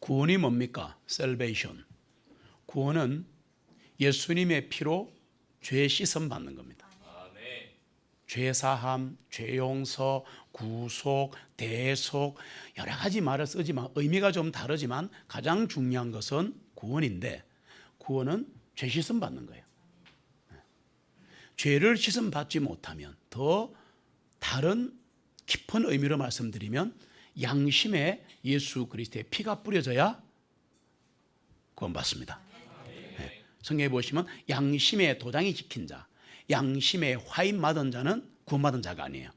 구원이 뭡니까? salvation. 구원은 예수님의 피로 죄 씻음 받는 겁니다. 죄 사함, 죄 용서, 구속, 대속 여러 가지 말을 쓰지만 의미가 좀 다르지만 가장 중요한 것은 구원인데 구원은 죄 씻음 받는 거예요. 죄를 씻음 받지 못하면 더 다른 깊은 의미로 말씀드리면 양심에 예수 그리스도의 피가 뿌려져야 구원받습니다. 네. 성경에 보시면 양심에 도장이 찍힌 자, 양심에 화인 맞은 자는 구원받은 자가 아니에요.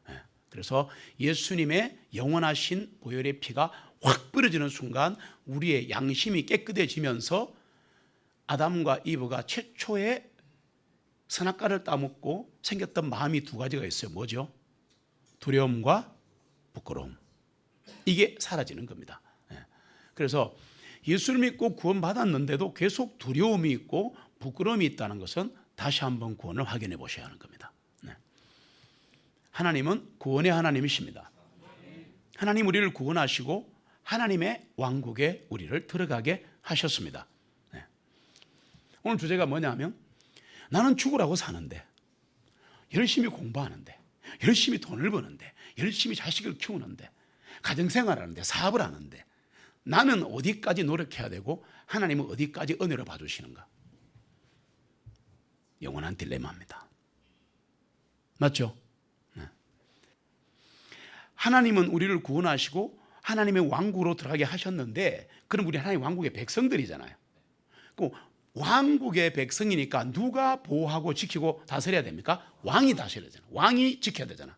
네. 그래서 예수님의 영원하신 보혈의 피가 확 뿌려지는 순간 우리의 양심이 깨끗해지면서 아담과 이브가 최초의 선악과를 따먹고 생겼던 마음이 두 가지가 있어요. 뭐죠? 두려움과 부끄러움. 이게 사라지는 겁니다. 그래서 예수를 믿고 구원받았는데도 계속 두려움이 있고 부끄러움이 있다는 것은 다시 한번 구원을 확인해 보셔야 하는 겁니다. 하나님은 구원의 하나님이십니다. 하나님 우리를 구원하시고 하나님의 왕국에 우리를 들어가게 하셨습니다. 오늘 주제가 뭐냐면 나는 죽으라고 사는데 열심히 공부하는데 열심히 돈을 버는데 열심히 자식을 키우는데 가정생활을 하는데 사업을 하는데 나는 어디까지 노력해야 되고 하나님은 어디까지 은혜를 봐주시는가? 영원한 딜레마입니다. 맞죠? 하나님은 우리를 구원하시고 하나님의 왕국으로 들어가게 하셨는데 그럼 우리 하나님 왕국의 백성들이잖아요. 그 왕국의 백성이니까 누가 보호하고 지키고 다스려야 됩니까? 왕이 다스려야 되잖아. 왕이 지켜야 되잖아.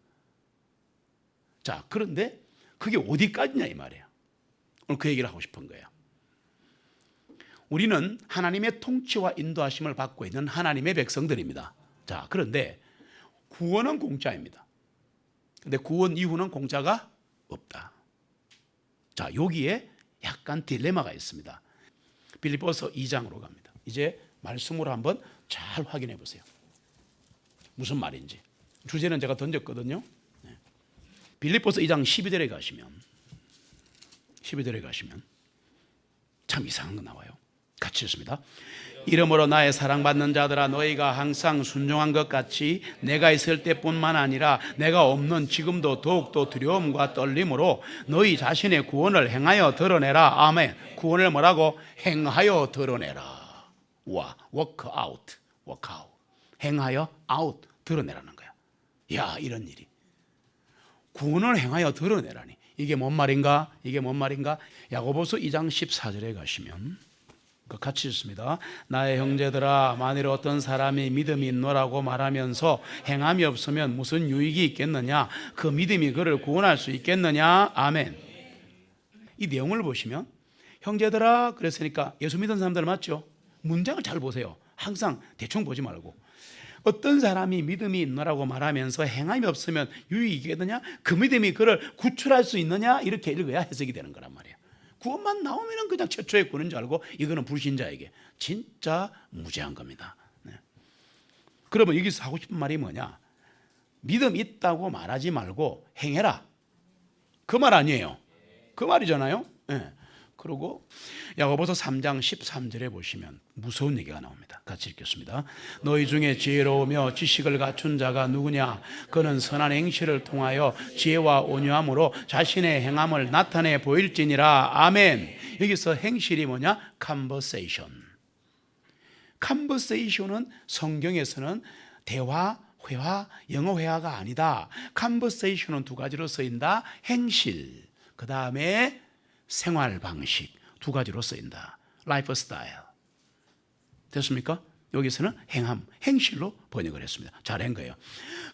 자, 그런데 그게 어디까지냐 이 말이에요. 오늘 그 얘기를 하고 싶은 거예요. 우리는 하나님의 통치와 인도하심을 받고 있는 하나님의 백성들입니다. 자, 그런데 구원은 공짜입니다. 근데 구원 이후는 공짜가 없다. 자, 여기에 약간 딜레마가 있습니다. 빌립보서 2장으로 갑니다. 이제 말씀으로 한번 잘 확인해 보세요. 무슨 말인지. 주제는 제가 던졌거든요. 빌립보서 2장 12절에 가시면 참 이상한 거 나와요. 같이 읽습니다. 이러므로 나의 사랑받는 자들아 너희가 항상 순종한 것 같이 내가 있을 때뿐만 아니라 내가 없는 지금도 더욱더 두려움과 떨림으로 너희 자신의 구원을 행하여 드러내라. 아멘. 구원을 뭐라고? 행하여 드러내라. 와, work out. 행하여 out 드러내라는 거야. 야, 이런 일이. 구원을 행하여 드러내라니. 이게 뭔 말인가? 야고보서 2장 14절에 가시면 같이 읽습니다. 나의 형제들아 만일 어떤 사람이 믿음이 있노라고 말하면서 행함이 없으면 무슨 유익이 있겠느냐? 그 믿음이 그를 구원할 수 있겠느냐? 아멘. 이 내용을 보시면 형제들아 그랬으니까 예수 믿는 사람들 맞죠? 문장을 잘 보세요. 항상 대충 보지 말고 어떤 사람이 믿음이 있노라고 말하면서 행함이 없으면 유익이 있겠느냐? 그 믿음이 그를 구출할 수 있느냐? 이렇게 읽어야 해석이 되는 거란 말이에요. 구원만 나오면 그냥 최초의 구원인 줄 알고 이거는 불신자에게 진짜 무죄한 겁니다. 그러면 여기서 하고 싶은 말이 뭐냐? 믿음 있다고 말하지 말고 행해라. 그 말 아니에요. 그 말이잖아요. 그리고 야고보서 3장 13절에 보시면 무서운 얘기가 나옵니다. 같이 읽겠습니다. 너희 중에 지혜로우며 지식을 갖춘 자가 누구냐? 그는 선한 행실을 통하여 지혜와 온유함으로 자신의 행함을 나타내 보일지니라. 아멘. 여기서 행실이 뭐냐? Conversation은 성경에서는 대화, 회화, 영어 회화가 아니다. Conversation은 두 가지로 쓰인다. 행실, 그 다음에 생활 방식 두 가지로 쓰인다. 라이프 스타일. 됐습니까? 여기서는 행함, 행실로 번역을 했습니다. 잘한 거예요.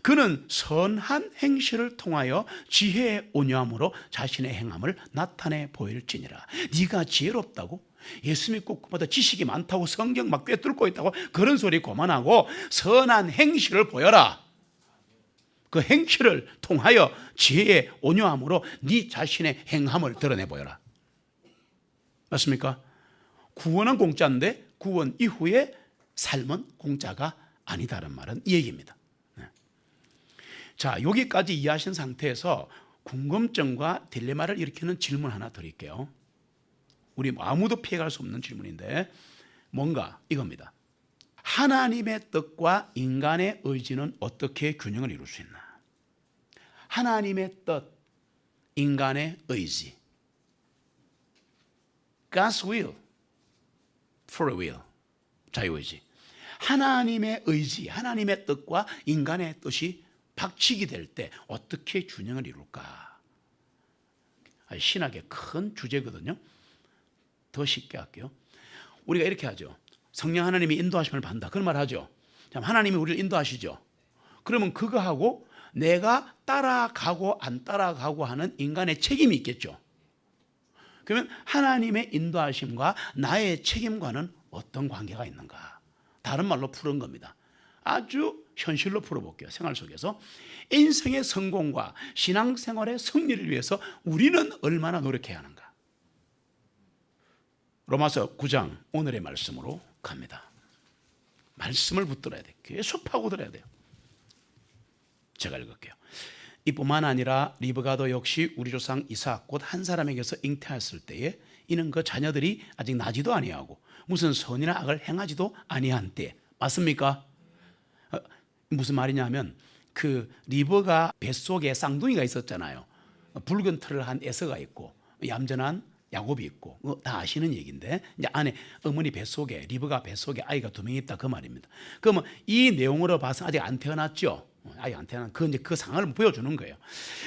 그는 선한 행실을 통하여 지혜의 온유함으로 자신의 행함을 나타내 보일지니라. 네가 지혜롭다고? 예수 믿고 그보다 지식이 많다고 성경 막 꿰뚫고 있다고 그런 소리 그만하고 선한 행실을 보여라. 그 행실을 통하여 지혜의 온유함으로 네 자신의 행함을 드러내 보여라. 맞습니까? 구원은 공짜인데 구원 이후에 삶은 공짜가 아니다라는 말은 이 얘기입니다. 자, 여기까지 이해하신 상태에서 궁금증과 딜레마를 일으키는 질문 하나 드릴게요. 우리 아무도 피해갈 수 없는 질문인데 뭔가 이겁니다. 하나님의 뜻과 인간의 의지는 어떻게 균형을 이룰 수 있나? 하나님의 뜻, 인간의 의지. God's will, free will, 자유의지. 하나님의 의지, 하나님의 뜻과 인간의 뜻이 박치기 될 때 어떻게 균형을 이룰까? 신학의 큰 주제거든요. 더 쉽게 할게요. 우리가 이렇게 하죠. 성령 하나님이 인도하심을 받는다. 그런 말 하죠. 하나님이 우리를 인도하시죠. 그러면 그거하고 내가 따라가고 안 따라가고 하는 인간의 책임이 있겠죠. 그러면 하나님의 인도하심과 나의 책임과는 어떤 관계가 있는가? 다른 말로 푸는 겁니다. 아주 현실로 풀어볼게요. 생활 속에서 인생의 성공과 신앙생활의 승리를 위해서 우리는 얼마나 노력해야 하는가? 로마서 9장 오늘의 말씀으로 갑니다. 말씀을 붙들어야 돼요. 계속 파고들어야 돼요. 제가 읽을게요. 이뿐만 아니라 리브가도 역시 우리 조상 이삭 곧 한 사람에게서 잉태하였을 때에 이는 그 자녀들이 아직 나지도 아니하고 무슨 선이나 악을 행하지도 아니한 때. 맞습니까? 무슨 말이냐면 그 리브가 뱃속에 쌍둥이가 있었잖아요. 붉은 털을 한 에서가 있고 얌전한 야곱이 있고 다 아시는 얘기인데 이제 안에 어머니 뱃속에 리브가 뱃속에 아이가 2명 있다 그 말입니다. 그러면 이 내용으로 봐서 아직 안 태어났죠. 아직 안 태어난 그 상황을 보여주는 거예요.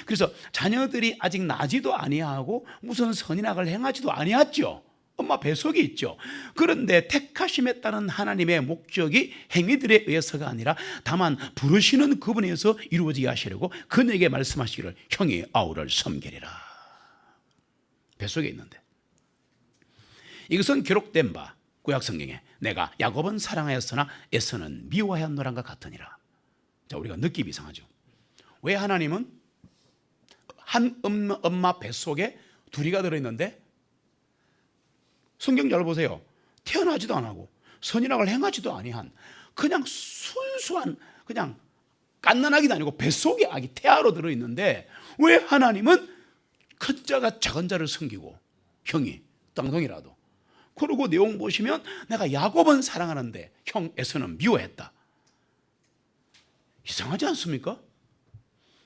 그래서 자녀들이 아직 나지도 아니하고 무슨 선인악을 행하지도 아니했죠. 엄마 뱃속에 있죠. 그런데 택하심에 따른 하나님의 목적이 행위들에 의해서가 아니라 다만 부르시는 그분에 의해서 이루어지게 하시려고 그에게 말씀하시기를 형이 아우를 섬기리라. 뱃속에 있는데 이것은 기록된 바 구약성경에 내가 야곱은 사랑하였으나 에서는 미워하였노란가 같으니라. 자, 우리가 느낌이 이상하죠. 왜 하나님은 한 엄마 뱃속에 둘이가 들어있는데 성경 잘 보세요. 태어나지도 안 하고 선인악을 행하지도 아니한 그냥 순수한 그냥 갓난아기도 아니고 뱃속에 아기 태아로 들어있는데 왜 하나님은 큰 자가 작은 자를 섬기고 형이 땅동이라도 그리고 내용 보시면 내가 야곱은 사랑하는데 형 에서는 미워했다. 이상하지 않습니까?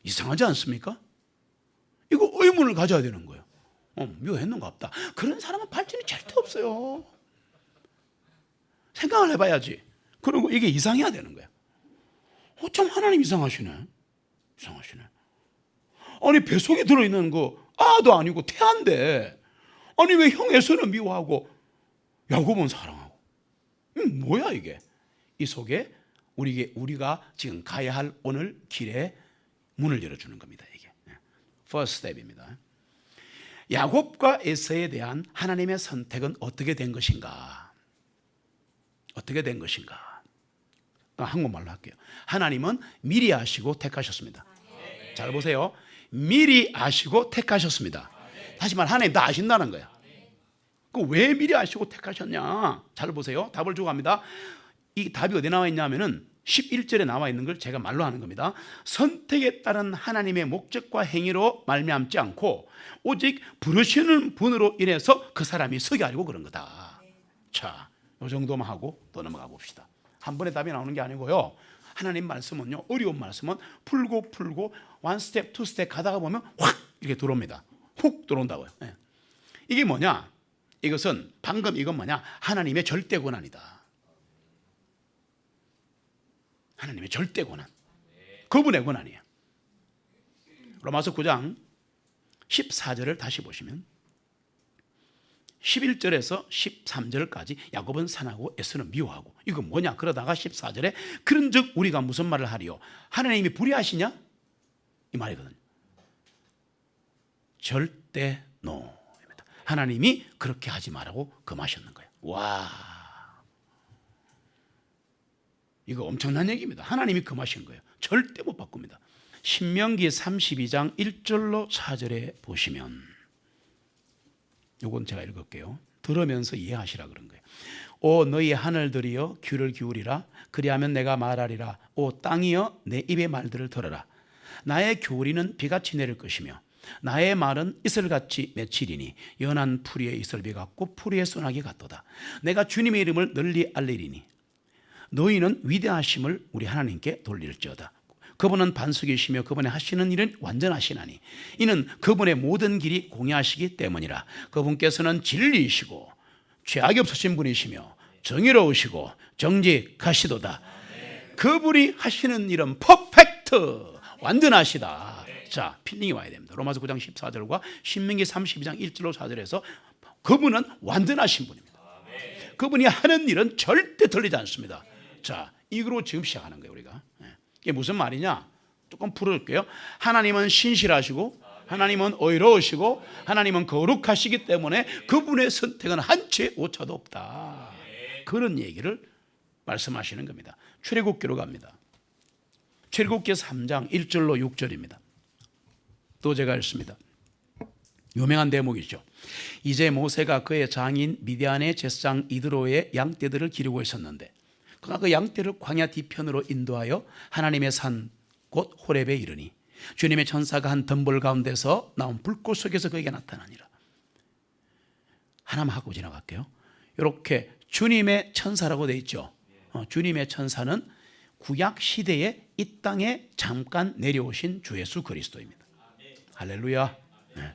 이상하지 않습니까? 이거 의문을 가져야 되는 거예요. 미워했는가 없다. 그런 사람은 발전이 절대 없어요. 생각을 해봐야지. 그리고 이게 이상해야 되는 거야. 참 하나님 이상하시네. 이상하시네. 아니 뱃속에 들어있는 거 아도 아니고 태아인데 아니 왜 형 에서는 미워하고 야곱은 사랑하고 뭐야 이게. 이 속에 우리가 지금 가야 할 오늘 길에 문을 열어주는 겁니다. 이게 first step입니다. 야곱과 에서에 대한 하나님의 선택은 어떻게 된 것인가? 어떻게 된 것인가? 한국말로 할게요. 하나님은 미리 아시고 택하셨습니다. 잘 보세요. 미리 아시고 택하셨습니다. 다시 말해 하나님 다 아신다는 거야. 왜 미리 아시고 택하셨냐? 잘 보세요. 답을 주고 갑니다. 이 답이 어디 나와 있냐면은 11절에 나와 있는 걸 제가 말로 하는 겁니다. 선택에 따른 하나님의 목적과 행위로 말미암지 않고 오직 부르시는 분으로 인해서 그 사람이 서게 하려고 그런 거다. 자, 이 정도만 하고 또 넘어가 봅시다. 한 번에 답이 나오는 게 아니고요. 하나님 말씀은요, 어려운 말씀은 풀고 원 스텝, 투 스텝 가다가 보면 확 이렇게 들어옵니다. 훅 들어온다고요. 네. 이게 뭐냐? 이것은 방금 이건 뭐냐? 하나님의 절대 권한이다. 하나님의 절대 권한, 그분의 권한이에요. 로마서 9장 14절을 다시 보시면 11절에서 13절까지 야곱은 산하고 에서는 미워하고 이건 뭐냐? 그러다가 14절에 그런즉 우리가 무슨 말을 하리요? 하나님이 불의하시냐? 이 말이거든요. 절대 노입니다. 하나님이 그렇게 하지 말라고 금하셨는 거예요. 와, 이거 엄청난 얘기입니다. 하나님이 금하신 거예요. 절대 못 바꿉니다. 신명기 32장 1절로 4절에 보시면 이건 제가 읽을게요. 들으면서 이해하시라 그런 거예요. 오 너희 하늘들이여 귀를 기울이라. 그리하면 내가 말하리라. 오 땅이여 내 입의 말들을 들어라. 나의 교리는 비같이 내릴 것이며 나의 말은 이슬같이 맺히리니 연한 풀이의 이슬비 같고 풀이의 소나기 같도다. 내가 주님의 이름을 널리 알리리니 너희는 위대하심을 우리 하나님께 돌릴지어다. 그분은 반석이시며 그분의 하시는 일은 완전하시나니 이는 그분의 모든 길이 공의하시기 때문이라. 그분께서는 진리이시고 죄악이 없으신 분이시며 정의로우시고 정직하시도다. 그분이 하시는 일은 퍼펙트, 완전하시다. 자, 필링이 와야 됩니다. 로마서 9장 14절과 신명기 32장 1절로 4절에서 그분은 완전하신 분입니다. 그분이 하는 일은 절대 틀리지 않습니다. 자, 이거로 지금 시작하는 거예요, 우리가. 이게 무슨 말이냐? 조금 풀어줄게요. 하나님은 신실하시고 하나님은 의로우시고 하나님은 거룩하시기 때문에 그분의 선택은 한 채 오차도 없다. 그런 얘기를 말씀하시는 겁니다. 출애굽기로 갑니다. 출애굽기 3장 1절로 6절입니다. 또 제가 읽습니다. 유명한 대목이죠. 이제 모세가 그의 장인 미디안의 제사장 이드로의 양떼들을 기르고 있었는데 그가 그 양떼를 광야 뒤편으로 인도하여 하나님의 산 곧 호렙에 이르니 주님의 천사가 한 덤불 가운데서 나온 불꽃 속에서 그에게 나타나니라. 하나만 하고 지나갈게요. 이렇게 주님의 천사라고 되어 있죠. 주님의 천사는 구약 시대에 이 땅에 잠깐 내려오신 주 예수 그리스도입니다. 할렐루야. 네.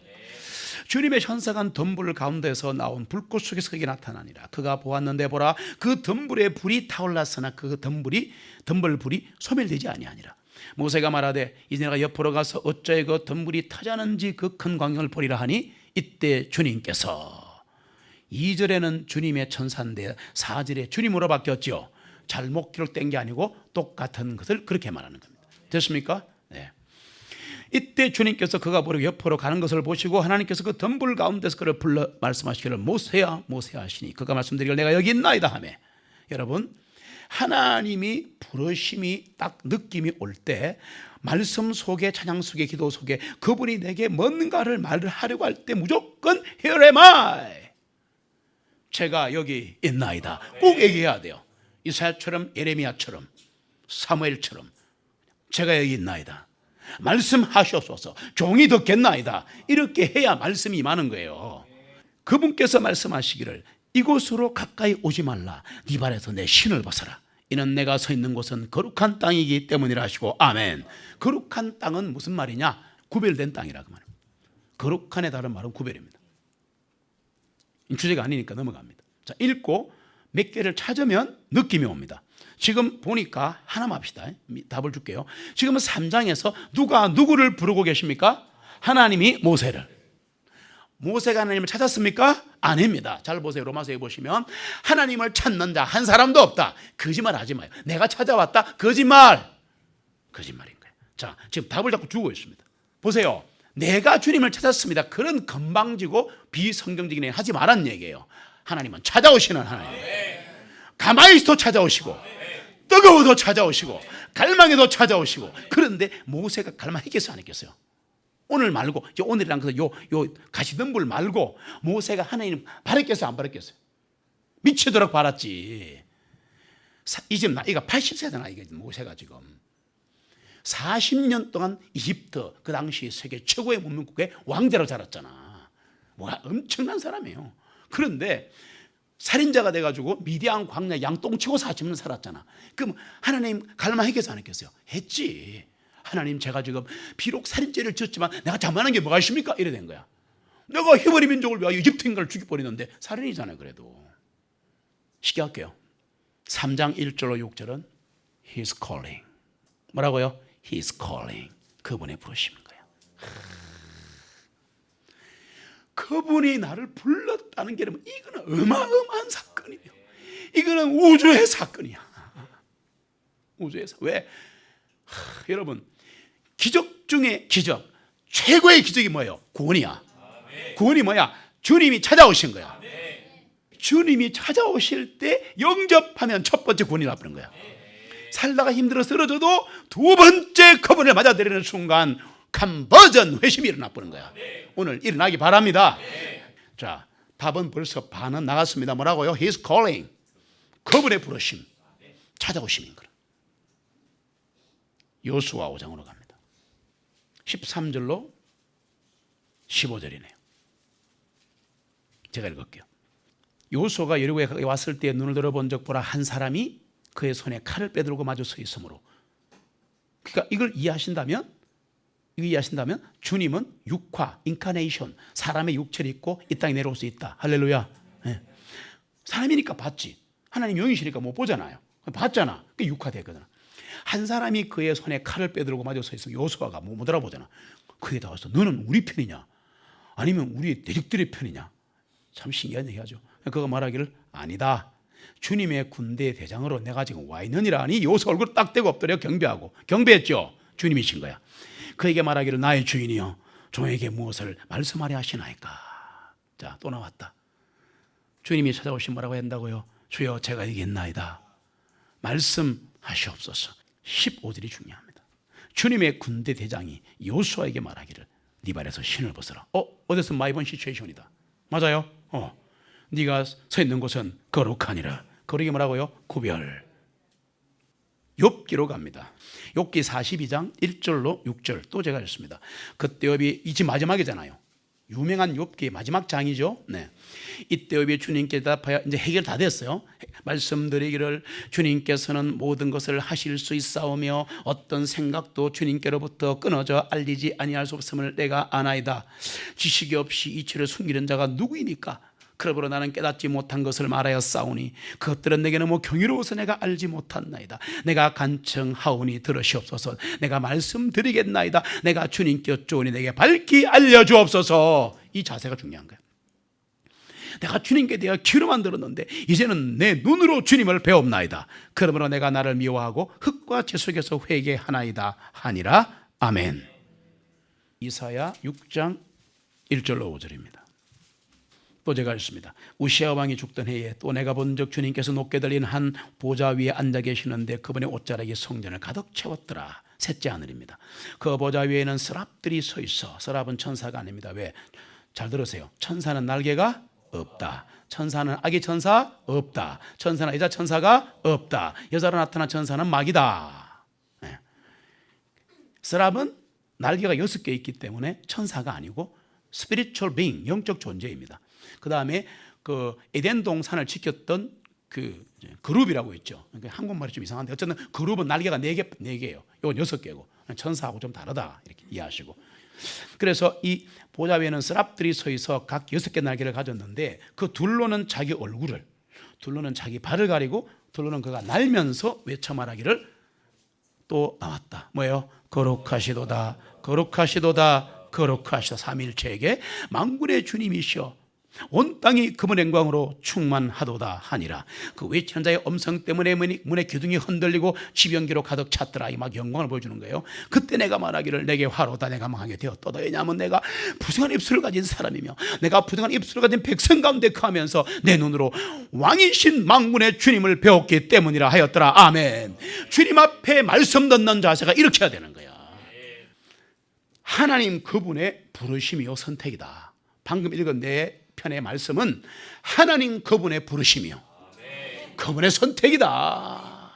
주님의 천사가 한 덤불 가운데서 나온 불꽃 속에서 그에게 나타나니라. 그가 보았는데 보라, 그 덤불에 불이 타올랐으나 그 덤불 불이 소멸되지 아니하니라. 모세가 말하되 이제 내가 옆으로 가서 어찌하여 그 덤불이 타자는지 그 큰 광경을 보리라 하니 이때 주님께서 2절에는 주님의 천사인데 4절에 주님으로 바뀌었죠. 잘못 기록된 게 아니고 똑같은 것을 그렇게 말하는 겁니다. 됐습니까? 네. 이때 주님께서 그가 보려 옆으로 가는 것을 보시고 하나님께서 그 덤불 가운데서 그를 불러 말씀하시기를 모세야 모세야 하시니 그가 말씀드리기를 내가 여기 있나이다 하며, 여러분 하나님이 부르심이 딱 느낌이 올 때 말씀 속에 찬양 속에 기도 속에 그분이 내게 뭔가를 말을 하려고 할 때 무조건 Here am I, 제가 여기 있나이다 꼭 얘기해야 돼요. 이사야처럼 예레미야처럼 사무엘처럼 제가 여기 있나이다, 말씀하시옵소서, 종이 듣겠나이다, 이렇게 해야 말씀이 임하는 거예요. 그분께서 말씀하시기를 이곳으로 가까이 오지 말라, 네 발에서 내 신을 벗어라, 이는 내가 서 있는 곳은 거룩한 땅이기 때문이라 하시고 아멘. 거룩한 땅은 무슨 말이냐? 구별된 땅이라 그 말입니다. 거룩한의 다른 말은 구별입니다. 주제가 아니니까 넘어갑니다. 자, 읽고 몇 개를 찾으면 느낌이 옵니다. 지금 보니까 하나만 합시다. 답을 줄게요. 지금 3장에서 누가 누구를 부르고 계십니까? 하나님이 모세를. 모세가 하나님을 찾았습니까? 아닙니다. 잘 보세요. 로마서에 보시면 하나님을 찾는 자 한 사람도 없다. 거짓말 하지 마요. 내가 찾아왔다. 거짓말인 거예요. 자, 지금 답을 자꾸 주고 있습니다. 보세요. 내가 주님을 찾았습니다. 그런 건방지고 비성경적인 얘기 하지 말란 얘기예요. 하나님은 찾아오시는 하나님. 가만히 있어도 찾아오시고 뜨거워도 찾아오시고 갈망해도 찾아오시고. 그런데 모세가 갈망했겠어요? 안 했겠어요? 오늘 말고 오늘이란 것은 요 가시덤불 말고 모세가 하나님 바랬겠어요? 안 바랬겠어요? 미치도록 바랐지. 이제 나이가 80세다 나이가 모세가 지금 40년 동안 이집트 그 당시 세계 최고의 문명국의 왕자로 자랐잖아. 와, 엄청난 사람이에요. 그런데 살인자가 돼가지고 미디안 광야 양똥치고 40년 살았잖아. 그럼 하나님 갈망했겠어요? 안 했겠어요? 했지. 하나님, 제가 지금 비록 살인죄를 지었지만 내가 잘못한 게 뭐가 있습니까? 이래 된 거야. 내가 히브리 민족을 위하여 이집트인가를 죽여버리는데 살인이잖아요. 그래도 쉽게 할게요. 3장 1절로 6절은 He's calling. 뭐라고요? He's calling. 그분의 부르시는 거예요. 그분이 나를 불렀다는 게 이거는 어마어마한 사건이에요. 이거는 우주의 사건이야. 우주의 사건. 왜? 여러분, 기적 중에 기적, 최고의 기적이 뭐예요? 구원이야. 구원이 뭐야? 주님이 찾아오신 거야. 주님이 찾아오실 때 영접하면 첫 번째 구원이 나쁘는 거야. 살다가 힘들어 쓰러져도 두 번째 그분을 맞아들이는 순간 컨버전, 회심이 일어나버는 거야. 오늘 일어나기 바랍니다. 자, 답은 벌써 반은 나갔습니다. 뭐라고요? He's calling. 그분의 부르심, 찾아오심인 거라. 여호수아 5장으로 갑니다. 13절로 15절이네요. 제가 읽을게요. 요수아가 여리고에 왔을 때 눈을 들어본 적 보라, 한 사람이 그의 손에 칼을 빼들고 마주 서 있으므로. 그러니까 이걸 이해하신다면 주님은 육화, 인카네이션, 사람의 육체를 입고 이 땅에 내려올 수 있다. 할렐루야. 네. 사람이니까 봤지. 하나님 영이시니까 못 보잖아요. 봤잖아. 그게 육화되거든. 한 사람이 그의 손에 칼을 빼들고 마주 서 있으면 요수아가 못 알아보잖아. 그게 다 와서 너는 우리 편이냐 아니면 우리 대적들의 편이냐. 참 신기한 얘기하죠. 그가 말하기를 아니다. 주님의 군대 대장으로 내가 지금 와 있느니라니. 요수아 얼굴 딱 대고 엎드려 경배하고. 경배했죠. 주님이신 거야. 그에게 말하기를 나의 주인이여 종에게 무엇을 말씀하려 하시나이까. 자, 또 나왔다. 주님이 찾아오신 뭐라고 한다고요? 주여 제가 이겼나이다. 말씀하시옵소서. 15절이 중요합니다. 주님의 군대 대장이 요수아에게 말하기를 네 발에서 신을 벗어라. 어디서 많이 본 시츄에이션이다. 맞아요. 네가 서 있는 곳은 거룩하니라. 거룩이 뭐라고요? 구별. 욥기로 갑니다. 욥기 42장 1절로 6절 또 제가 읽습니다. 그때 욥이 이제 마지막이잖아요. 유명한 욥기의 마지막 장이죠. 네. 이때 욥이 주님께 대답하여 이제 해결 다 됐어요. 말씀드리기를 주님께서는 모든 것을 하실 수 있사오며 어떤 생각도 주님께로부터 끊어져 알리지 아니할 수 없음을 내가 아나이다. 지식이 없이 이치를 숨기는 자가 누구이니까? 그러므로 나는 깨닫지 못한 것을 말하여 싸우니 그것들은 내게 너무 경이로워서 내가 알지 못한나이다. 내가 간청하오니 들으시옵소서. 내가 말씀드리겠나이다. 내가 주님께 여쭈오니 내게 밝히 알려주옵소서. 이 자세가 중요한 거예요. 내가 주님께 대하여 귀로만 들었는데 이제는 내 눈으로 주님을 배웁나이다. 그러므로 내가 나를 미워하고 흙과 재 속에서 회개하나이다 하니라. 아멘. 이사야 6장 1절로 5절입니다. 또 제가 읽습니다. 우시아 왕이 죽던 해에 또 내가 본 적 주님께서 높게 들린 한 보좌 위에 앉아 계시는데 그분의 옷자락이 성전을 가득 채웠더라. 셋째 하늘입니다. 그 보좌 위에는 서랍들이 서 있어. 서랍은 천사가 아닙니다. 왜? 잘 들으세요. 천사는 날개가 없다. 천사는 아기 천사 없다. 천사는 여자 천사가 없다. 여자로 나타난 천사는 마귀다. 네. 서랍은 날개가 6개 있기 때문에 천사가 아니고 spiritual being, 영적 존재입니다. 그 다음에 그 에덴 동산을 지켰던 그 그룹이라고 있죠. 한국말이 좀 이상한데 어쨌든 그룹은 날개가 4개예요. 이건 6개고 천사하고 좀 다르다 이렇게 이해하시고. 그래서 이 보좌 위에는 서랍들이 서 있어 각 6개 날개를 가졌는데 그 둘로는 자기 얼굴을, 둘로는 자기 발을 가리고, 둘로는 그가 날면서 외쳐 말하기를 또 나왔다. 뭐예요? 거룩하시도다, 거룩하시도다, 거룩하시다. 삼위일체에게 만군의 주님이시여 온 땅이 그분의 영광으로 충만하도다 하니라. 그 외치는 자의 음성 때문에 문의 기둥이 흔들리고 지병기로 가득 찼더라. 이 막 영광을 보여주는 거예요. 그때 내가 말하기를 내게 화로다 내가 망하게 되었도다. 왜냐하면 내가 부정한 입술을 가진 사람이며 내가 부정한 입술을 가진 백성 가운데 거하면서 내 눈으로 왕이신 만군의 주님을 배웠기 때문이라 하였더라. 아멘. 주님 앞에 말씀 듣는 자세가 이렇게 해야 되는 거야. 하나님 그분의 부르심이요 선택이다. 방금 읽은 내 편의 말씀은 하나님 그분의 부르심이요 그분의 선택이다.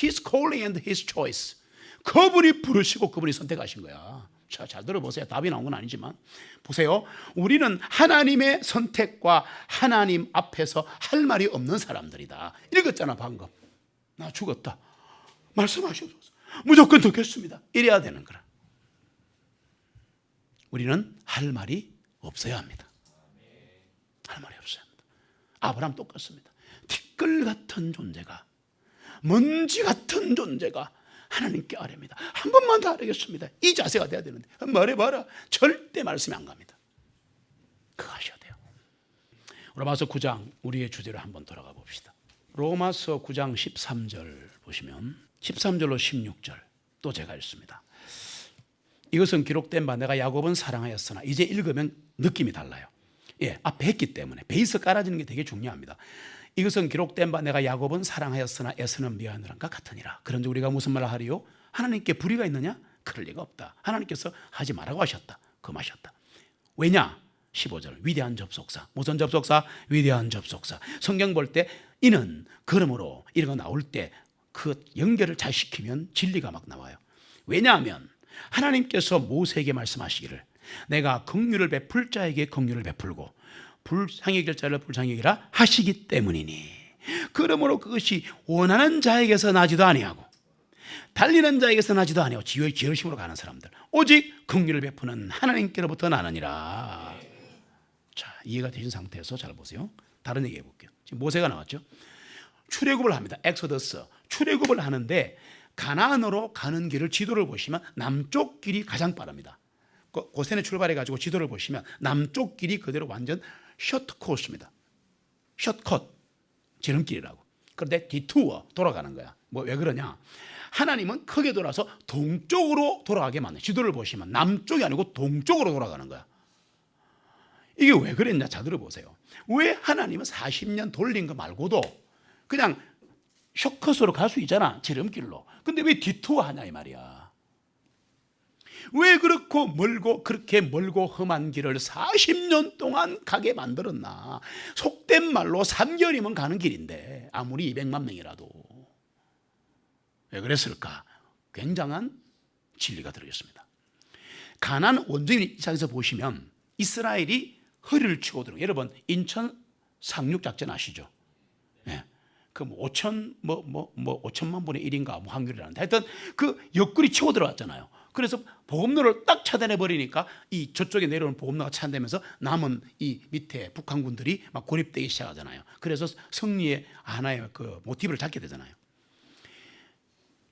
His calling and His choice. 그분이 부르시고 그분이 선택하신 거야. 자, 잘 들어보세요. 답이 나온 건 아니지만 보세요. 우리는 하나님의 선택과 하나님 앞에서 할 말이 없는 사람들이다. 읽었잖아 방금. 나 죽었다. 말씀하셔서 무조건 듣겠습니다. 이래야 되는 거라. 우리는 할 말이 없어야 합니다. 할 말이 없어야 합니다. 아브라함 똑같습니다. 티끌 같은 존재가, 먼지 같은 존재가 하나님께 아뢰입니다. 한 번만 더 아뢰겠습니다. 이 자세가 돼야 되는데 말해봐라. 절대 말씀이 안 갑니다. 그거 하셔야 돼요. 로마서 9장 우리의 주제로 한번 돌아가 봅시다. 로마서 9장 13절 보시면 13절로 16절 또 제가 읽습니다. 이것은 기록된 바 내가 야곱은 사랑하였으나 이제 읽으면 느낌이 달라요. 앞에 했기 때문에 베이스 깔아지는 게 되게 중요합니다. 이것은 기록된 바 내가 야곱은 사랑하였으나 에서는 미워하느란가 같으니라. 그런데 우리가 무슨 말을 하리요? 하나님께 불의가 있느냐? 그럴 리가 없다. 하나님께서 하지 말라고 하셨다. 금하셨다. 왜냐? 15절 위대한 접속사. 무슨 접속사? 위대한 접속사. 성경 볼 때 이는 그러므로 이런 거 나올 때 그 연결을 잘 시키면 진리가 막 나와요. 왜냐하면 하나님께서 모세에게 말씀하시기를 내가 긍휼을 베풀 자에게 긍휼을 베풀고 불쌍히 여길 자를 불쌍히 여기라 하시기 때문이니 그러므로 그것이 원하는 자에게서 나지도 아니하고 달리는 자에게서 나지도 아니하고 지열심으로 가는 사람들 오직 긍휼을 베푸는 하나님께로부터 나느니라. 자, 이해가 되신 상태에서 잘 보세요. 다른 얘기 해볼게요. 지금 모세가 나왔죠. 출애굽을 합니다. 엑소더스 출애굽을 하는데 가나안으로 가는 길을 지도를 보시면 남쪽 길이 가장 빠릅니다. 고센에 출발해가지고 지도를 보시면 남쪽 길이 그대로 완전 셔트코스입니다. 셔트컷 지름길이라고. 그런데 디투어 돌아가는 거야. 뭐 왜 그러냐? 하나님은 크게 돌아서 동쪽으로 돌아가게 만든. 지도를 보시면 남쪽이 아니고 동쪽으로 돌아가는 거야. 이게 왜 그랬냐? 자 들어보세요. 왜 하나님은 40년 돌린 거 말고도 그냥 셔컷으로 갈 수 있잖아, 지름길로. 근데 왜 디투어 하냐 이 말이야. 왜 그렇고 멀고 그렇게 멀고 험한 길을 40년 동안 가게 만들었나? 속된 말로 3개월이면 가는 길인데 아무리 200만 명이라도. 왜 그랬을까? 굉장한 진리가 들어있습니다. 가나안 원주민 입장에서 보시면 이스라엘이 허리를 치고 들어오고, 여러분 인천 상륙 작전 아시죠? 예. 그 5천만 분의 1인가 뭐 확률이라는데 하여튼 그 옆구리 치고 들어왔잖아요. 그래서 보급로를 딱 차단해 버리니까 이 저쪽에 내려오는 보급로가 차단되면서 남은 이 밑에 북한군들이 막 고립되기 시작하잖아요. 그래서 승리의 하나의 그 모티브를 잡게 되잖아요.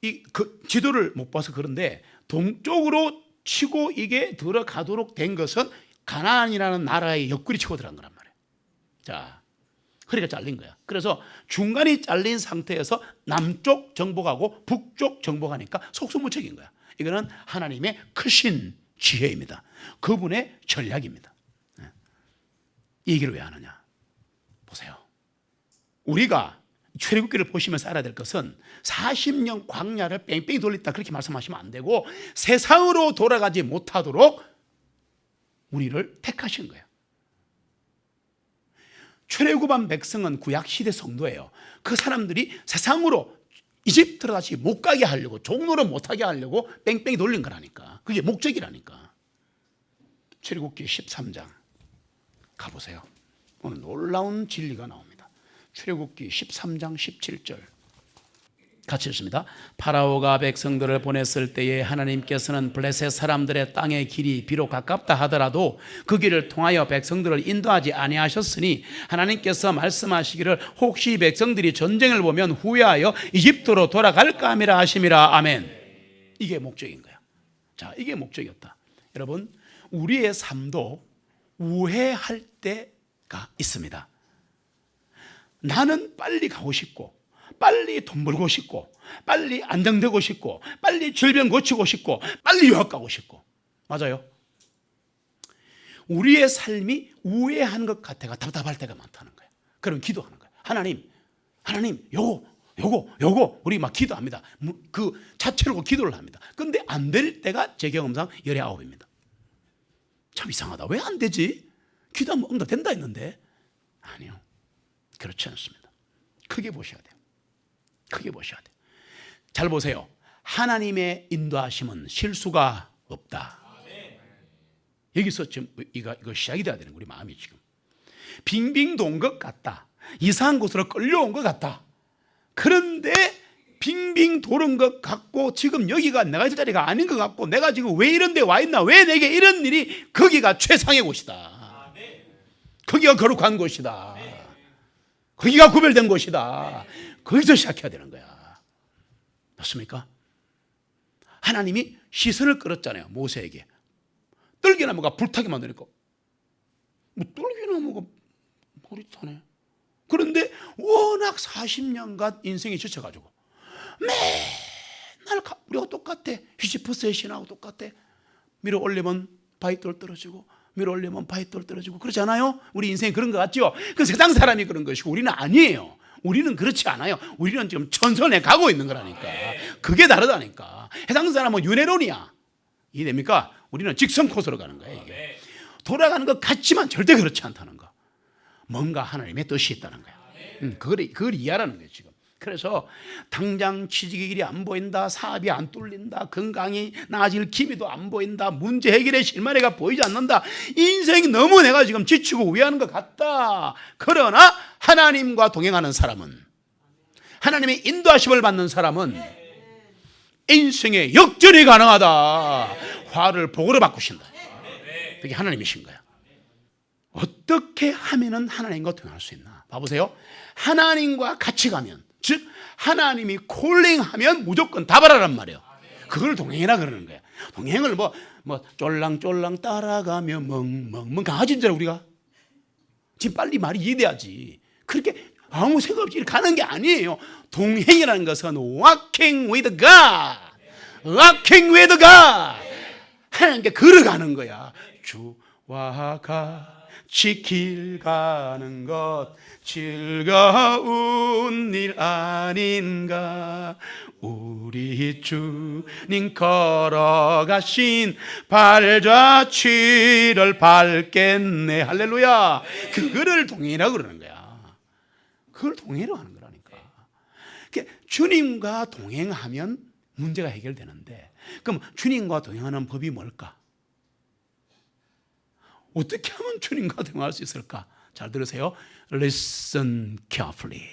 이 그 지도를 못 봐서 그런데 동쪽으로 치고 이게 들어가도록 된 것은 가나안이라는 나라의 옆구리 치고 들어간 거란 말이에요. 자, 허리가 잘린 거야. 그래서 중간이 잘린 상태에서 남쪽 정복하고 북쪽 정복하니까 속수무책인 거야. 이거는 하나님의 크신 지혜입니다. 그분의 전략입니다. 이 얘기를 왜 하느냐? 보세요. 우리가 출애굽기를 보시면서 알아야 될 것은 40년 광야를 뺑뺑이 돌렸다 그렇게 말씀하시면 안 되고 세상으로 돌아가지 못하도록 우리를 택하신 거예요. 출애굽한 백성은 구약시대 성도예요. 그 사람들이 세상으로 이집트로 다시 못 가게 하려고, 종로를 못하게 하려고 뺑뺑이 돌린 거라니까. 그게 목적이라니까. 출애굽기 13장 가보세요. 오늘 놀라운 진리가 나옵니다. 출애굽기 13장 17절 같이 읽습니다. 파라오가 백성들을 보냈을 때에 하나님께서는 블레셋 사람들의 땅의 길이 비록 가깝다 하더라도 그 길을 통하여 백성들을 인도하지 아니하셨으니 하나님께서 말씀하시기를 혹시 백성들이 전쟁을 보면 후회하여 이집트로 돌아갈까 함이라 하심이라. 아멘. 이게 목적인 거야. 자, 이게 목적이었다. 여러분, 우리의 삶도 우회할 때가 있습니다. 나는 빨리 가고 싶고 빨리 돈 벌고 싶고 빨리 안정되고 싶고 빨리 질병 고치고 싶고 빨리 유학 가고 싶고. 맞아요. 우리의 삶이 우회한 것 같아가 답답할 때가 많다는 거예요. 그럼 기도하는 거예요. 하나님 요거 우리 막 기도합니다. 그 자체로 기도를 합니다. 그런데 안 될 때가 제 경험상 19입니다. 참 이상하다. 왜 안 되지? 기도하면 응답 된다 했는데. 아니요, 그렇지 않습니다. 크게 보셔야 돼요. 크게 보셔야 돼요. 잘 보세요. 하나님의 인도하심은 실수가 없다. 여기서 지금 이거 시작이 돼야 되는 우리 마음이 지금 빙빙 돈 것 같다. 이상한 곳으로 끌려온 것 같다. 그런데 빙빙 도는 것 같고 지금 여기가 내가 있을 자리가 아닌 것 같고 내가 지금 왜 이런 데 와 있나, 왜 내게 이런 일이, 거기가 최상의 곳이다. 거기가 거룩한 곳이다. 거기가 구별된 곳이다. 거기서 시작해야 되는 거야. 맞습니까? 하나님이 시선을 끌었잖아요. 모세에게. 떨기나무가 불타게 만드니까 뭐 떨기나무가 불이 타네. 그런데 워낙 40년간 인생이 지쳐가지고 맨날 우리가 똑같아. 히시프스의 신하고 똑같아. 밀어 올리면 바위돌 떨어지고 밀어 올리면 바위돌 떨어지고 그렇지 않아요? 우리 인생이 그런 것 같죠? 그 세상 사람이 그런 것이고 우리는 아니에요. 우리는 그렇지 않아요. 우리는 지금 천선에 가고 있는 거라니까. 그게 다르다니까. 해당 사람은 윤회론이야. 이해됩니까? 우리는 직선 코스로 가는 거예요. 이게. 돌아가는 것 같지만 절대 그렇지 않다는 거. 뭔가 하나님의 뜻이 있다는 거야. 그걸 이해하라는 거예요 지금. 그래서 당장 취직의 길이 안 보인다, 사업이 안 뚫린다, 건강이 나아질 기미도 안 보인다, 문제 해결의 실마리가 보이지 않는다, 인생이 너무 내가 지금 지치고 우회하는 것 같다. 그러나 하나님과 동행하는 사람은, 하나님의 인도하심을 받는 사람은 인생의 역전이 가능하다. 화를 복으로 바꾸신다. 그게 하나님이신 거야. 어떻게 하면은 하나님과 동행할 수 있나? 봐보세요. 하나님과 같이 가면, 즉 하나님이 콜링하면 무조건 답하라란 말이에요. 그걸 동행이라 그러는 거야. 동행을 뭐 쫄랑쫄랑 따라가며 멍멍멍 강아지인 줄 알아 우리가? 지금 빨리 말이 이해돼야지. 그렇게 아무 생각 없이 가는 게 아니에요. 동행이라는 것은 walking with God, walking with God. 하나님께 걸어가는 거야. 주와 같이 길 가는 것 즐거운 일 아닌가. 우리 주님 걸어가신 발자취를 밟겠네. 할렐루야. 그거를 동행이라고 그러는 거야. 그걸 동행이라고 하는 거라니까. 그러니까 주님과 동행하면 문제가 해결되는데, 그럼 주님과 동행하는 법이 뭘까? 어떻게 하면 주님과 동행할 수 있을까? 잘 들으세요. Listen carefully.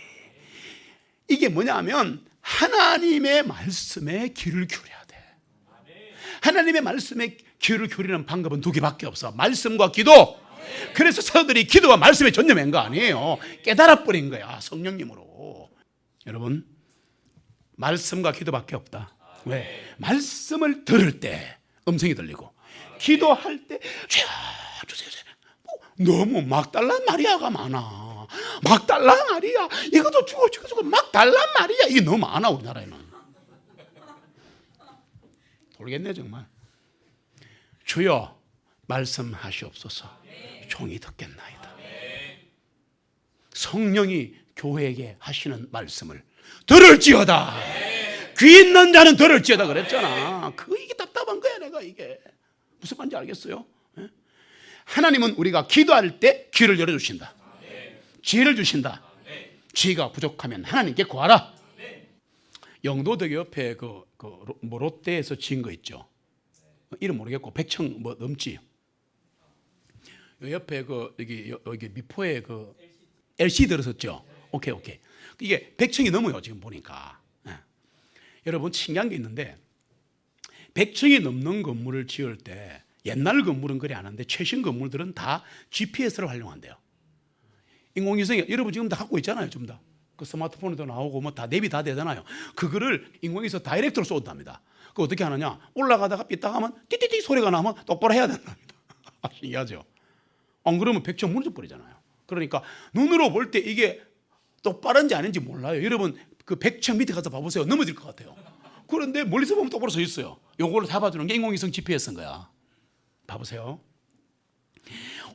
이게 뭐냐면 하나님의 말씀에 귀를 기울여야 돼. 하나님의 말씀에 귀를 기울이는 방법은 두 개밖에 없어. 말씀과 기도. 그래서 사도들이 기도와 말씀에 전념한 거 아니에요. 깨달아버린 거야, 성령님으로. 여러분, 말씀과 기도밖에 없다. 왜? 말씀을 들을 때 음성이 들리고, 기도할 때 주여 주세요. 너무 막 달란 마리아가 많아. 막 달란 마리아, 이것도 주고 저것도 주고 막 달란 마리아, 이게 너무 많아 우리나라에는. 돌겠네 정말. 주여 말씀하시옵소서. 종이 듣겠나이다. 성령이 교회에게 하시는 말씀을 들을지어다. 귀 있는 자는 들을지어다 그랬잖아. 이게 답답한 거야 내가. 이게 무슨 말인지 알겠어요? 하나님은 우리가 기도할 때 귀를 열어주신다. 지혜를 주신다. 지혜가 부족하면 하나님께 구하라. 영도덕 옆에 롯데에서 지은 거 있죠. 이름 모르겠고 백청 뭐 넘지. 옆에 여기 미포에 LC 들었었죠. 오케이. 이게 백청이 넘어요 지금 보니까. 여러분 신기한 게 있는데, 백청이 넘는 건물을 지을 때 옛날 건물은 그래 안 하는데 최신 건물들은 다 GPS를 활용한대요. 인공위성이 여러분 지금 다 갖고 있잖아요. 좀 다. 그 스마트폰에도 나오고 뭐 다 내비 다 되잖아요. 그거를 인공위성 다이렉트로 쏜답니다. 그 어떻게 하느냐? 올라가다가 삐딱하면 띠띠띠 소리가 나면 똑바로 해야 된답니다. 신기하죠? 안 그러면 백청 무너져 버리잖아요. 그러니까 눈으로 볼 때 이게 똑바른지 아닌지 몰라요. 여러분 그 백청 밑에 가서 봐보세요. 넘어질 것 같아요. 그런데 멀리서 보면 똑바로 서 있어요. 요거를 잡아주는 게 인공위성 GPS인 거야. 봐보세요.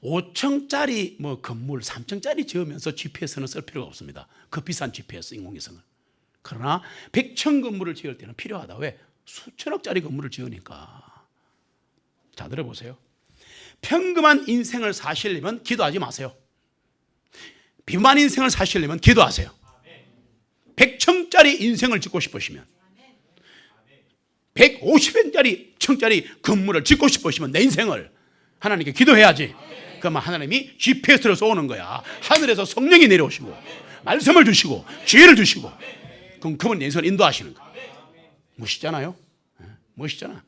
5층짜리 뭐 건물 3층짜리 지으면서 GPS는 쓸 필요가 없습니다. 그 비싼 GPS 인공위성을. 그러나 100층 건물을 지을 때는 필요하다. 왜? 수천억짜리 건물을 지으니까. 자, 들어보세요. 평범한 인생을 사시려면 기도하지 마세요. 비만 인생을 사시려면 기도하세요. 100층짜리 인생을 짓고 싶으시면, 150층짜리 건물을 짓고 싶으시면 내 인생을 하나님께 기도해야지. 그러면 하나님이 GPS를 쏘는 거야. 하늘에서 성령이 내려오시고 말씀을 주시고 지혜를 주시고, 그럼 그분 내 인생을 인도하시는 거야. 멋있잖아요. 멋있잖아.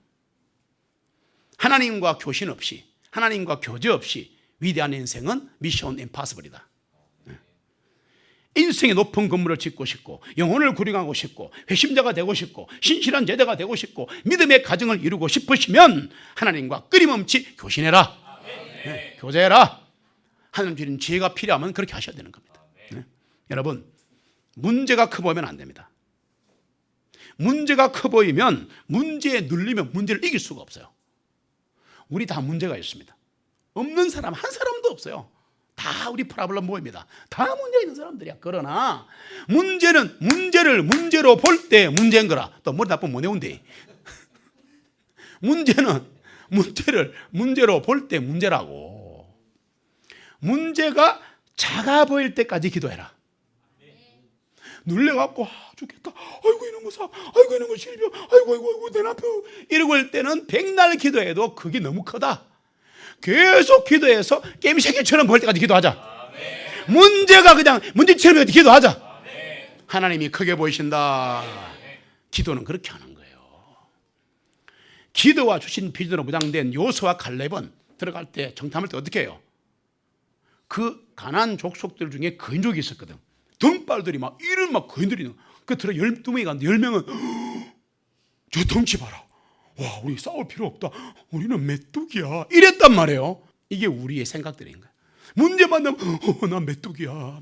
하나님과 교신 없이, 하나님과 교제 없이 위대한 인생은 미션 임파서블이다. 인생의 높은 건물을 짓고 싶고, 영혼을 구령하고 싶고, 회심자가 되고 싶고, 신실한 제자가 되고 싶고, 믿음의 가정을 이루고 싶으시면 하나님과 끊임없이 교신해라. 네, 교제해라. 하나님 주신 지혜가 필요하면 그렇게 하셔야 되는 겁니다. 네. 여러분, 문제가 커 보이면 안 됩니다. 문제가 커 보이면, 문제에 눌리면 문제를 이길 수가 없어요. 우리 다 문제가 있습니다. 없는 사람 한 사람도 없어요. 다 우리 프라블럼 모입니다. 다 문제 있는 사람들이야. 그러나 문제를 문제로 볼 때 문제인 거라. 또 머리 나쁘면 못 외운대. 문제를 문제로 볼 때 문제라고. 문제가 작아 보일 때까지 기도해라. 눌려갖고 죽겠다. 아이고 이놈의 사, 아이고 이놈의 질병, 아이고 내 나표 이러고 할 때는 백날 기도해도 그게 너무 크다. 계속 기도해서 게임새끼처럼 벌 때까지 기도하자. 문제가 그냥 문제처럼 기도하자. 하나님이 크게 보이신다. 기도는 그렇게 하는 거예요. 기도와 주신 비전으로 무장된 요수와 칼렙은 들어갈 때 정탐할 때 어떻게 해요? 그 가나안 족속들 중에 거인족이 있었거든. 등발들이 막 이런 막 거인들이 그 들어 12명이 갔는데 10명은 저 덩치 봐라. 와, 우리 싸울 필요 없다. 우리는 메뚜기야. 이랬단 말이에요. 이게 우리의 생각들인 거야. 문제 만나면 난 메뚜기야.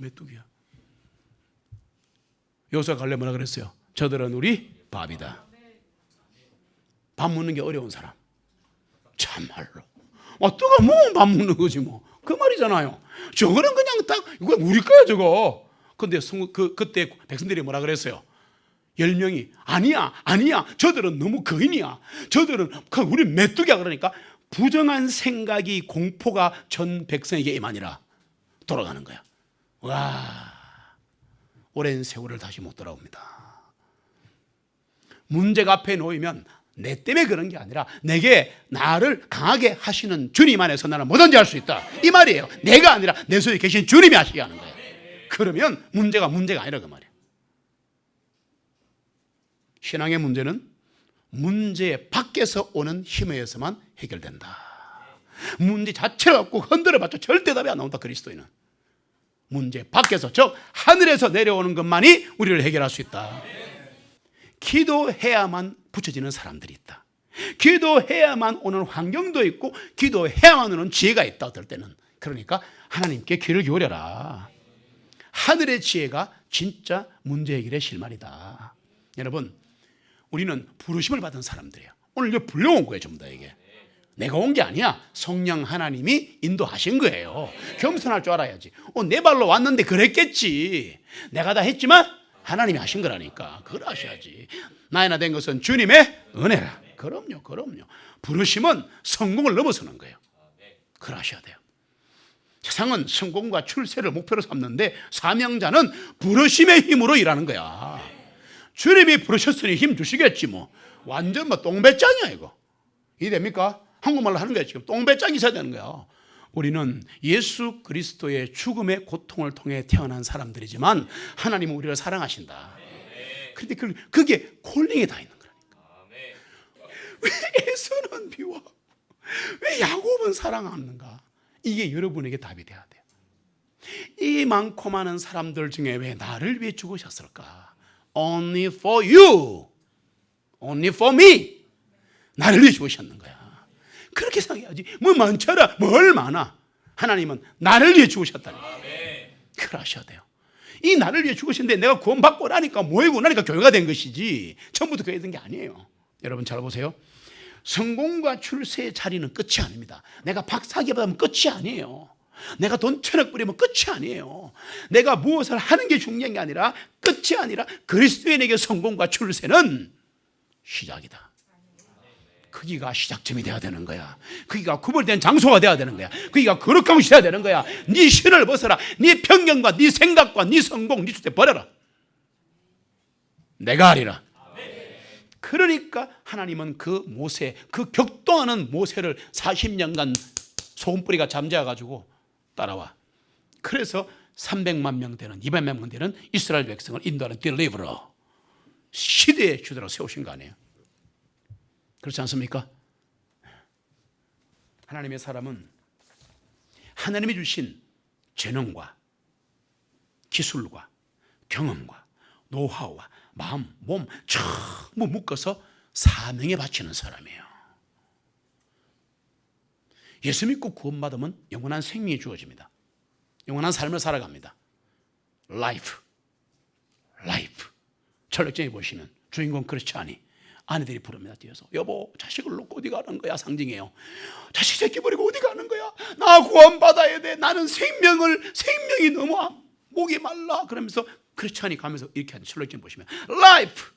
요수와 갈렙 뭐라 그랬어요? 저들은 우리 밥이다. 밥 먹는 게 어려운 사람. 참말로. 뜨거워 먹으면 밥 먹는 거지 뭐. 그 말이잖아요. 저거는 그냥 딱 이거 우리 거야 저거. 근데 그때 백성들이 뭐라 그랬어요? 10명이 아니야 저들은 너무 거인이야. 저들은 우리 메뚜기야. 그러니까 부정한 생각이 공포가 전 백성에게 임하니라 돌아가는 거야. 와, 오랜 세월을 다시 못 돌아옵니다. 문제가 앞에 놓이면 내 때문에 그런 게 아니라 내게 나를 강하게 하시는 주님 안에서 나는 뭐든지 할 수 있다. 이 말이에요. 내가 아니라 내 속에 계신 주님이 하시게 하는 거예요. 그러면 문제가 아니라 그 말이에요. 신앙의 문제는 문제 밖에서 오는 힘에 의해서만 해결된다. 문제 자체를 갖고 흔들어봤자 절대 답이 안 나온다. 그리스도인은 문제 밖에서, 즉 하늘에서 내려오는 것만이 우리를 해결할 수 있다. 기도해야만 붙여지는 사람들이 있다. 기도해야만 오는 환경도 있고 기도해야만 오는 지혜가 있다. 어떨 때는. 그러니까 하나님께 귀를 기울여라. 하늘의 지혜가 진짜 문제 해결의 실마리다. 여러분, 우리는 부르심을 받은 사람들이에요. 오늘 이제 불러온 거예요. 전부 다 이게 내가 온 게 아니야. 성령 하나님이 인도하신 거예요. 겸손할 줄 알아야지. 내 발로 왔는데 그랬겠지. 내가 다 했지만 하나님이 하신 거라니까. 그걸 아셔야지. 나이나 된 것은 주님의 은혜라. 그럼요. 부르심은 성공을 넘어서는 거예요. 그걸 아셔야 돼요. 세상은 성공과 출세를 목표로 삼는데 사명자는 부르심의 힘으로 일하는 거야. 주님이 부르셨으니 힘 주시겠지 뭐. 완전 똥배짱이야 이거. 이해됩니까? 한국말로 하는 거야 지금. 똥배짱이 있어야 되는 거야. 우리는 예수 그리스도의 죽음의 고통을 통해 태어난 사람들이지만 하나님은 우리를 사랑하신다. 그런데 그게 콜링에 다 있는 거라니까. 왜 에서는 비워? 왜 야곱은 사랑하는가? 이게 여러분에게 답이 돼야 돼요. 이 많고 많은 사람들 중에 왜 나를 위해 죽으셨을까? Only for you, only for me. 나를 위해 죽으셨는 거야. 그렇게 생각해야지. 뭐 많잖아. 뭘 많아. 하나님은 나를 위해 죽으셨다니. 그걸 아셔야 돼요. 이 나를 위해 죽으신데 내가 구원받고 나니까 모이고 나니까 교회가 된 것이지 처음부터 교회가 된 게 아니에요. 여러분 잘 보세요. 성공과 출세의 자리는 끝이 아닙니다. 내가 박사학위 받으면 끝이 아니에요. 내가 돈 1,000억 뿌리면 끝이 아니에요. 내가 무엇을 하는 게 중요한 게 아니라 끝이 아니라 그리스도인에게 성공과 출세는 시작이다. 거기가 시작점이 돼야 되는 거야. 거기가 구별된 장소가 돼야 되는 거야. 거기가 거룩한 곳이 돼야 되는 거야. 네 신을 벗어라. 네 편견과 네 생각과 네 성공, 네 출세 버려라. 내가 하리라. 그러니까 하나님은 그 모세, 그 격동하는 모세를 40년간 소금뿌리가 잠재워가지고 따라와. 그래서 300만 명 되는 200만 명 되는 이스라엘 백성을 인도하는 딜리버러, 시대의 주대로 세우신 거 아니에요? 그렇지 않습니까? 하나님의 사람은 하나님이 주신 재능과 기술과 경험과 노하우와 마음, 몸 전부 묶어서 사명에 바치는 사람이에요. 예수 믿고 구원받으면 영원한 생명이 주어집니다. 영원한 삶을 살아갑니다. 라이프. 철학적에 보시면 주인공 크리스찬이 아내들이 부릅니다. 뒤에서 여보 자식을 놓고 어디 가는 거야? 상징해요. 자식 새끼 버리고 어디 가는 거야? 나 구원받아야 돼. 나는 생명이 너무 목이 말라. 그러면서 크리스찬이 가면서 이렇게 하는 철학적에 보시면 라이프.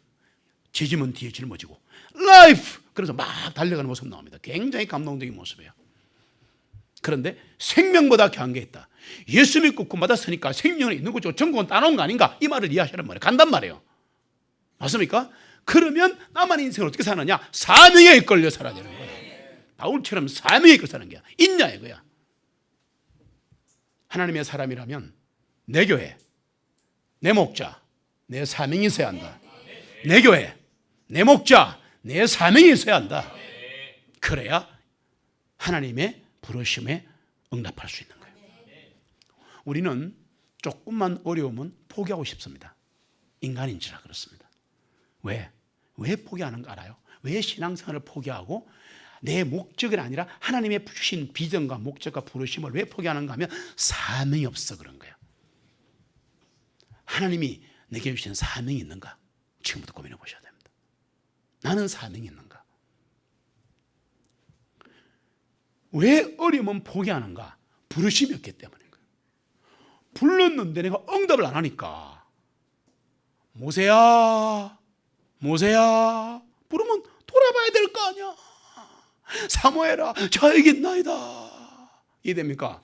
짖으면 뒤에 짊어지고 라이프. 그래서 막 달려가는 모습 나옵니다. 굉장히 감동적인 모습이에요. 그런데 생명보다 귀한 게 있다. 예수 믿고 구원받았으니까 생명이 있는 거죠. 전국은 따놓은 거 아닌가? 이 말을 이해하시란 말이에요. 간단 말이에요. 맞습니까? 그러면 나만의 인생을 어떻게 사느냐? 사명에 이끌려 살아야 되는 거예요. 바울처럼 사명에 이끌려 사는 게 있냐 이거야. 하나님의 사람이라면 내 교회, 내 목자, 내 사명이 있어야 한다. 내 교회, 내 목자, 내 사명이 있어야 한다. 그래야 하나님의 부르심에 응답할 수 있는 거예요. 우리는 조금만 어려우면 포기하고 싶습니다. 인간인지라 그렇습니다. 왜 포기하는 거 알아요? 왜 신앙생활을 포기하고 내 목적이 아니라 하나님의 주신 비전과 목적과 부르심을 왜 포기하는가 하면 사명이 없어 그런 거예요. 하나님이 내게 주신 사명이 있는가? 지금부터 고민해 보셔야 됩니다. 나는 사명이 있는가? 왜 어려우면 포기하는가? 부르심이 없기 때문인 거예요. 불렀는데 내가 응답을 안 하니까 모세야 부르면 돌아봐야 될 거 아니야. 사모해라 저에게 있나이다. 이해됩니까?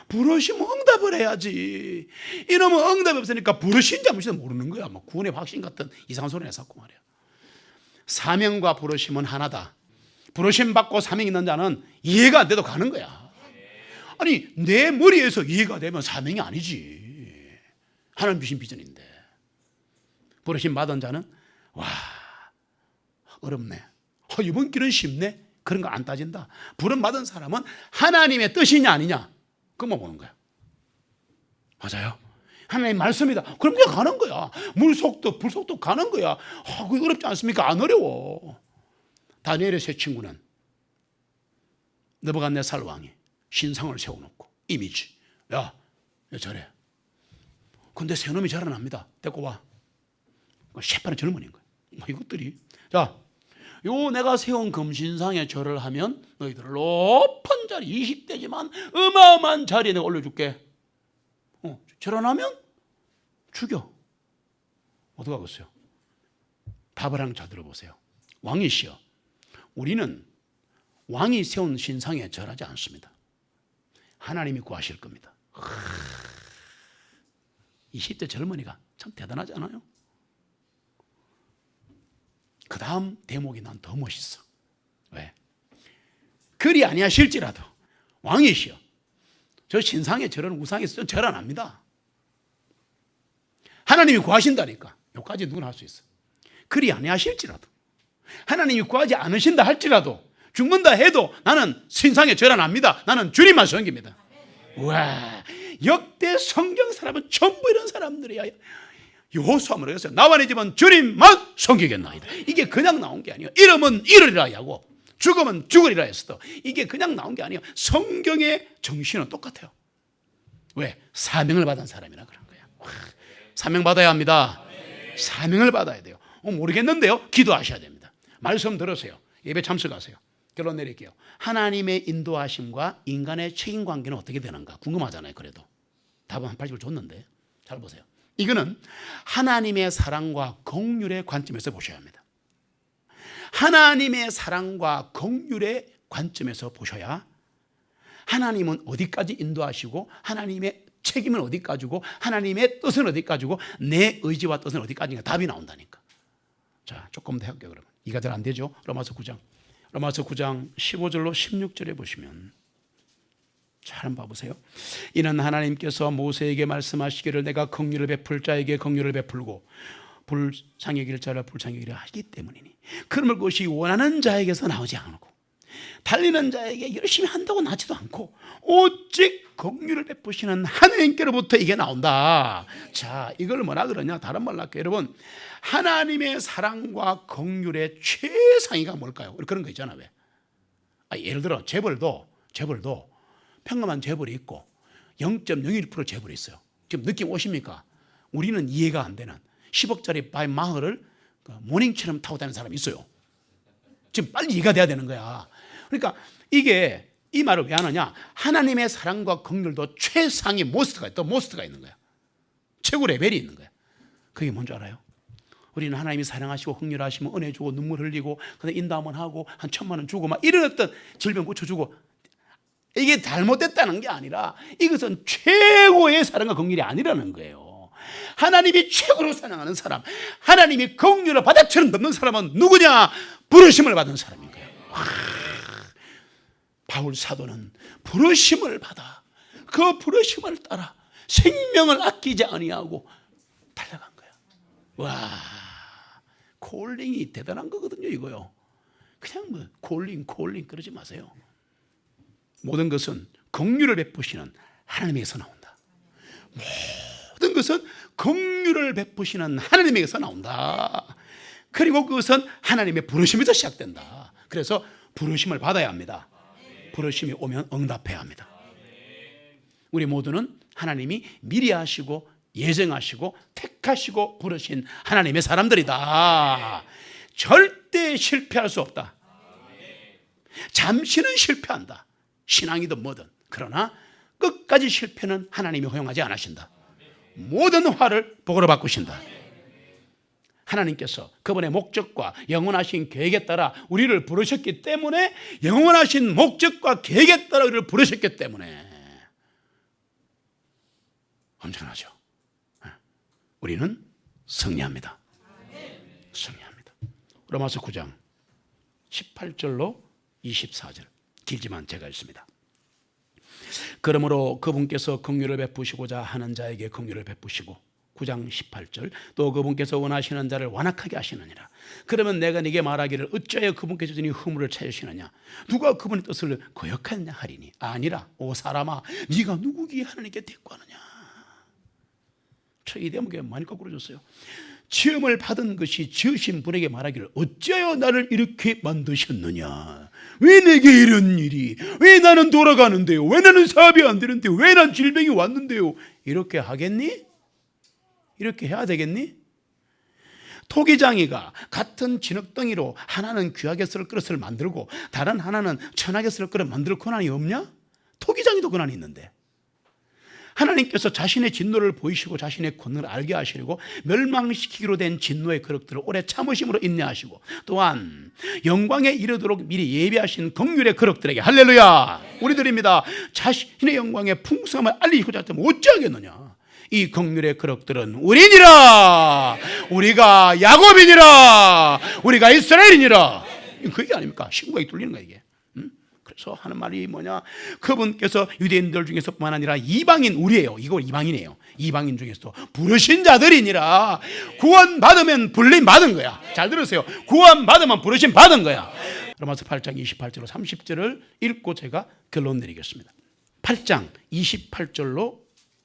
부르시면 응답을 해야지. 이러면 응답이 없으니까 부르신 잠시도 모르는 거야. 뭐 구원의 확신 같은 이상한 소리 내었고 말이야. 사명과 부르심은 하나다. 부르심 받고 사명 있는 자는 이해가 안 돼도 가는 거야. 아니 내 머리에서 이해가 되면 사명이 아니지. 하나님 주신 비전인데. 부르심 받은 자는 와 어렵네. 이번 길은 쉽네. 그런 거 안 따진다. 부름 받은 사람은 하나님의 뜻이냐 아니냐 그것만 보는 거야. 맞아요. 하나님의 말씀이다. 그럼 그냥 가는 거야. 물속도 불속도 가는 거야. 그게 어렵지 않습니까? 안 어려워. 다니엘의 세 친구는 느부갓네살 왕이 신상을 세워놓고 이미지 야 저래. 근데 세 놈이 자라납니다. 데리고 와. 새파란 젊은인 거야. 이것들이 자 요 내가 세운 금신상에 절을 하면 너희들 높은 자리 20대지만 어마어마한 자리에 내가 올려줄게. 절 안 하면 죽여. 어떡하겠어요? 답을 하는 자 들어보세요. 왕이시여 우리는 왕이 세운 신상에 절하지 않습니다. 하나님이 구하실 겁니다. 20대 젊은이가 참 대단하지 않아요? 그 다음 대목이 난 더 멋있어. 왜? 그리 아니하실지라도 왕이시여 저 신상에 저런 우상에 절 안 합니다. 하나님이 구하신다니까. 여기까지 누구나 할 수 있어. 그리 아니하실지라도 하나님이 구하지 않으신다 할지라도 죽는다 해도 나는 신상에 절 안 합니다. 나는 주님만 섬깁니다. 와 역대 성경 사람은 전부 이런 사람들이야. 여호수아 뭐라고 했어요? 나와 내 집은 주님만 섬기겠나이다. 이게 그냥 나온 게 아니에요. 이러면 이르리라 하고 죽으면 죽으리라 했어도 이게 그냥 나온 게 아니에요. 성경의 정신은 똑같아요. 왜? 사명을 받은 사람이라 그런 거예요. 사명 받아야 합니다. 사명을 받아야 돼요. 모르겠는데요. 기도하셔야 됩니다. 말씀 들으세요. 예배 참석하세요. 결론 내릴게요. 하나님의 인도하심과 인간의 책임관계는 어떻게 되는가 궁금하잖아요. 그래도 답은 한 80을 줬는데 잘 보세요. 이거는 하나님의 사랑과 긍휼의 관점에서 보셔야 합니다. 하나님의 사랑과 긍휼의 관점에서 보셔야 하나님은 어디까지 인도하시고 하나님의 책임은 어디까지 주고 하나님의 뜻은 어디까지 주고 내 의지와 뜻은 어디까지인가 답이 나온다니까. 자, 조금 더 해볼게요. 그러면 이가 잘 안 되죠? 로마서 9장 15절로 16절에 보시면 잘 한번 봐보세요. 이는 하나님께서 모세에게 말씀하시기를 내가 긍휼을 베풀 자에게 긍휼을 베풀고 불쌍히 여길 자를 불쌍히 여기려 하기 때문이니 그러므로 그것이 원하는 자에게서 나오지 않고 달리는 자에게 열심히 한다고 나지도 않고 오직 긍휼을 베푸시는 하나님께로부터 이게 나온다. 자, 이걸 뭐라 그러냐? 다른 말로 할게요. 여러분, 하나님의 사랑과 긍휼의 최상위가 뭘까요? 그런 거 있잖아. 왜? 예를 들어 재벌도 평범한 재벌이 있고 0.01% 재벌이 있어요. 지금 느낌 오십니까? 우리는 이해가 안 되는 10억짜리 마을을 모닝처럼 타고 다니는 사람이 있어요. 지금 빨리 이해가 돼야 되는 거야. 그러니까 이게 이 말을 왜 하느냐? 하나님의 사랑과 긍휼도 최상위 모스트가 있는 거야. 최고 레벨이 있는 거야. 그게 뭔지 알아요? 우리는 하나님이 사랑하시고 긍휼하시면 은혜 주고 눈물 흘리고 인도 한번 하고 한 1,000만 원 주고 막 이런 어떤 질병 고쳐주고 이게 잘못됐다는 게 아니라 이것은 최고의 사랑과 긍휼이 아니라는 거예요. 하나님이 최고로 사랑하는 사람, 하나님이 긍휼을 바다처럼 덮는 사람은 누구냐? 부르심을 받은 사람인 거예요. 바울 사도는 부르심을 받아 그 부르심을 따라 생명을 아끼지 아니하고 달려간 거야. 와, 콜링이 대단한 거거든요. 이거요. 그냥 뭐 콜링 그러지 마세요. 모든 것은 긍휼을 베푸시는 하나님에게서 나온다. 모든 것은 긍휼을 베푸시는 하나님에게서 나온다. 그리고 그것은 하나님의 부르심에서 시작된다. 그래서 부르심을 받아야 합니다. 부르심이 오면 응답해야 합니다. 우리 모두는 하나님이 미리 하시고 예정하시고 택하시고 부르신 하나님의 사람들이다. 절대 실패할 수 없다. 잠시는 실패한다. 신앙이든 뭐든. 그러나 끝까지 실패는 하나님이 허용하지 않으신다. 모든 화를 복으로 바꾸신다. 하나님께서 그분의 목적과 영원하신 계획에 따라 우리를 부르셨기 때문에, 영원하신 목적과 계획에 따라 우리를 부르셨기 때문에 엄청나죠. 우리는 승리합니다. 승리합니다. 로마서 9장 18절로 24절, 길지만 제가 읽습니다. 그러므로 그분께서 긍휼을 베푸시고자 하는 자에게 긍휼을 베푸시고, 9장 18절, 또 그분께서 원하시는 자를 완악하게 하시느니라. 그러면 내가 네게 말하기를 어찌하여 그분께서 주니 허물을 찾으시느냐? 누가 그분의 뜻을 거역하느냐 하리니, 아니라 오 사람아 네가 누구기에 하나님께 대꾸하느냐? 이 대목에 많이 거꾸로졌어요. 지음을 받은 것이 지으신 분에게 말하기를 어찌하여 나를 이렇게 만드셨느냐? 왜 내게 이런 일이? 왜 나는 돌아가는데요? 왜 나는 사업이 안 되는데요? 왜 난 질병이 왔는데요? 이렇게 하겠니? 이렇게 해야 되겠니? 토기장이가 같은 진흙덩이로 하나는 귀하게 쓸 그릇을 만들고 다른 하나는 천하게 쓸 그릇을 만들 권한이 없냐? 토기장이도 권한이 있는데, 하나님께서 자신의 진노를 보이시고 자신의 권능을 알게 하시려고 멸망시키기로 된 진노의 그릇들을 오래 참으심으로 인내하시고, 또한 영광에 이르도록 미리 예비하신 긍휼의 그릇들에게, 할렐루야, 우리들입니다. 자신의 영광의 풍성함을 알리시고자 하면 어찌하겠느냐? 이 긍휼의 그릇들은 우리니라, 우리가 야곱이니라, 우리가 이스라엘이니라. 그게 아닙니까? 신구가 뚫리는 거야 이게. 그래서 하는 말이 뭐냐? 그분께서 유대인들 중에서뿐만 아니라 이방인, 우리예요. 이거 이방인이에요. 이방인 중에서도 부르신 자들이니라. 구원 받으면 불림 받은 거야. 잘 들으세요. 구원 받으면 부르심 받은 거야. 로마서 8장 28절로 30절을 읽고 제가 결론 내리겠습니다. 8장 28절로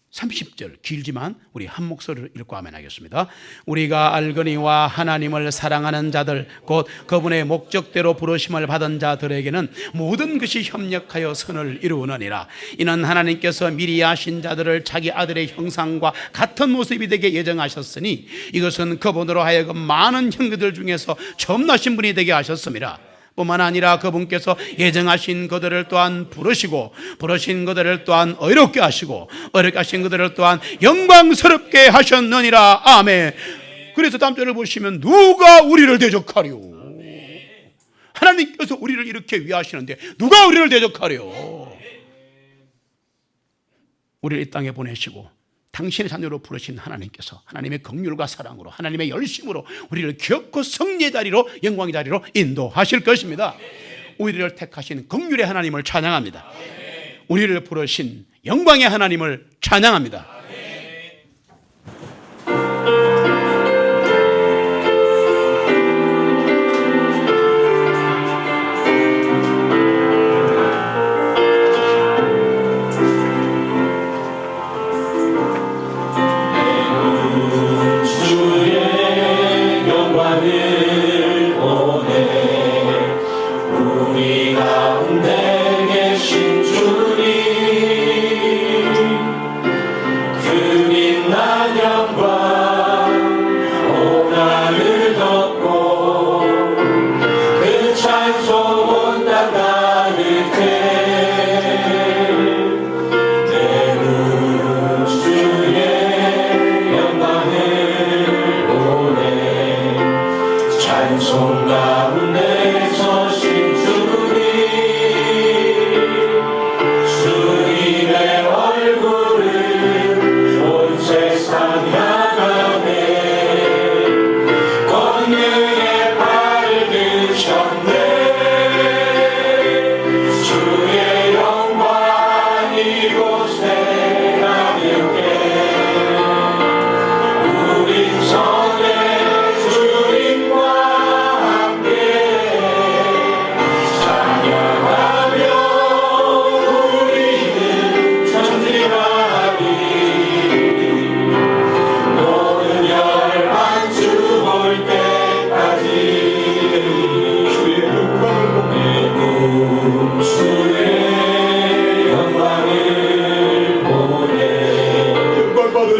30절, 길지만 우리 한 목소리를 읽고 아멘 하겠습니다. 우리가 알거니와 하나님을 사랑하는 자들 곧 그분의 목적대로 부르심을 받은 자들에게는 모든 것이 협력하여 선을 이루느니라. 이는 하나님께서 미리 하신 자들을 자기 아들의 형상과 같은 모습이 되게 예정하셨으니 이것은 그분으로 하여금 많은 형제들 중에서 처음 나신 분이 되게 하셨음이라. 뿐만 아니라 그분께서 예정하신 그들을 또한 부르시고, 부르신 그들을 또한 의롭게 하시고, 의롭게 하신 그들을 또한 영광스럽게 하셨느니라. 아멘. 그래서 다음 절을 보시면 누가 우리를 대적하리요? 하나님께서 우리를 이렇게 위하시는데 누가 우리를 대적하리요? 우리를 이 땅에 보내시고 당신의 자녀로 부르신 하나님께서 하나님의 긍휼과 사랑으로, 하나님의 열심으로 우리를 기업고 승리의 자리로, 영광의 자리로 인도하실 것입니다. 우리를 택하신 긍휼의 하나님을 찬양합니다. 우리를 부르신 영광의 하나님을 찬양합니다.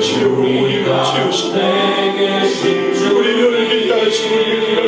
치유로 우리를 치우시고 우리를 위하시고 우리를